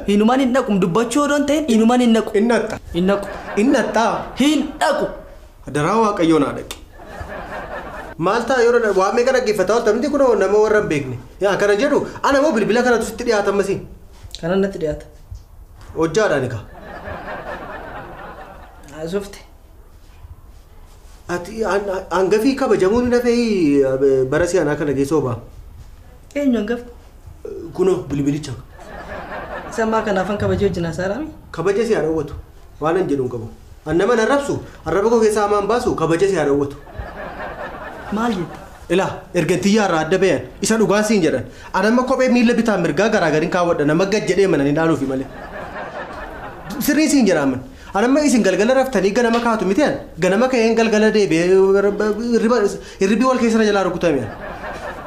Hinumaan hin dhaqu dubbachuu odoon ta'in hinumaan hin dhaqu. Innatta. Hin dhaqu. Innattaa. Hin dhaqu. Daraa waaqayyoon haa dhaqi. Maal ta'a yeroo waa meeqa dhaggeeffataa oolta miti kun nama warra hin beekne. Yaa kana jedhu ana moo bilbila kanatu sitti dhiyaata ammasi. Kanan natti dhiyaata. Hojjaadhaan egaa. Asufte. Ati hangafii kabajamuun nafee bara si'anaa kana geessoo ba'a. Eenyu hangaf? Kunoo bilbilicha. Sammaa kanaafan kabajee wajjin haasa'aami? Kabaja si haa dhawwatu. Waan hin jedhuun qabu. Annama na rabsu arraba koo keessaa hamaan baasu kabaja si haa dhawwatu. Maal jetta? Ilaa ergantiyyaa irraa adda bayan isa dhugaan siin jedhan. Anamma kophee miila bitaa mirgaa garaagariin kaawwadha nama gad jedhee mananii dhaaluufi malee. Sirrii siin jedhaaman. Anamma isin galgala raftanii ganama kaatu miti an ganama ka'een galgala deebi'ee hirribii wal keessa na jalaa rukutame.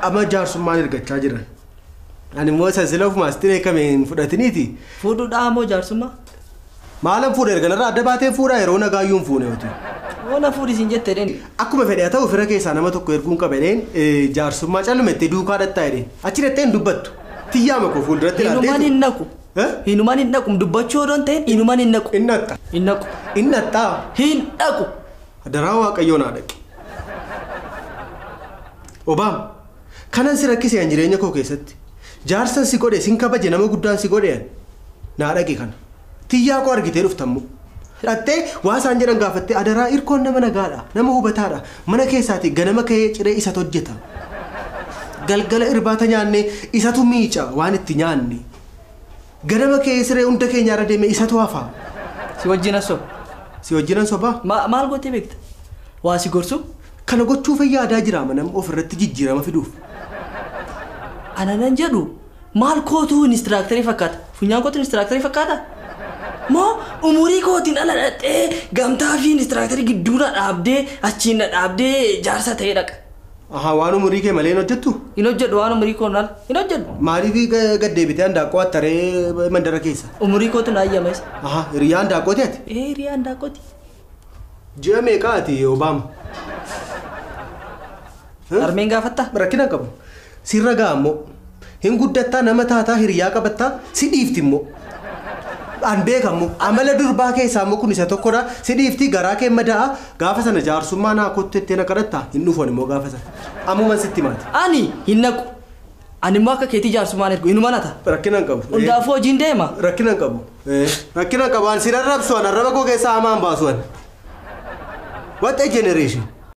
Amma jaarsummaan ergachaa jiran. Ani immoo sansila ofumaas tiree kameen fudhatiniiti. Fuudhuudhaa moo jaarsummaa? Maalan fuudhe erganarraa adda baatee fuudhaa yeroo nagaayyuun fuune hooti. Oona fuudhisiin jettee dheeni. Akkuma fedhe haa ta'u fira keessaa nama tokko erguun qabedheen jaarsummaa callumettee duukaa dhattaa jedheen. Achi dhattee hin dubbattu. Tiyyaa makoo fuulduratti ilaaltee. Hinumaan hin naqu. Hinumaan hin naqu dubbachuu odoon ta'in hinumaan hin naqu. Innatta. Hin naqu. Innattaa. Hin dhaqu. Daraa waaqayyoon haa dhaqi. Obaam kanan si rakkise an jireenya koo keessatti. Jaarsan si godhe sin kabaje nama guddaan si godhe naa dhaqi kana. Tiyyaa koo argitee dhuftammu. Dhattee waa isaan jedhan gaafattee adaraa irkoon nama nagaadha nama hubataadha mana keessaati ganama ka'ee ciree isatu hojjeta. Galgala irbaata nyaanne isatu miica waan itti nyaanne. Ganama ka'ee siree hunda keenya irra deeme isatu hafa. Si wajjin soba. Si wajjin soba? Maal gootee beekta? Waa si gorsu? Kana gochuu fayyaadaa jira manam ofirratti jijjiirama fiduuf. Ana nan jedhu maal kootu inistiraaktarii fakkaata? Funyaan kootu inistiraaktarii fakkaata? Moo umurii kootiin ala dhadhee gamtaa fi inistiraaktarii gidduu na dhaabdee achiin na dhaabdee jaarsa ta'ee dhaqa. Aha waan umurii kee malee hin hojjettu? Hin hojjedhu waan umurii koo nal hin hojjedhu. Maaliif gaddeebitee handaaqqoo attaree mandara keessa? Umurii kootu na ayyama isa. Aha hiriyaa handaaqqooti ati? Hiriyaa handaaqqooti. Ji'a meeqa ati Obaama? Armeen gaafatta? Rakkina qabu. Sirra ga'a ammoo. Hin guddattaa nama taataa hiriyaa qabattaa si dhiifti immoo. An beekamu amala durbaa keessaa immoo kun isa tokkodha. Si dhiifti garaa kee mada'a gaafa sana jaarsummaa naa kottettee na kadhattaa hin dhufoon immoo gaafa sana. Ammuman sitti maati. Ani hin naqu. Ani immoo akka keetii jaarsummaan ergu hinuma nata. Rakkina hin qabu. Hundaafuu hojiin deema. Rakkina hin qabu. Rakkina hin qabu. An si rarrabsu an arraba koo keessaa hamaan baasu an. What a generation.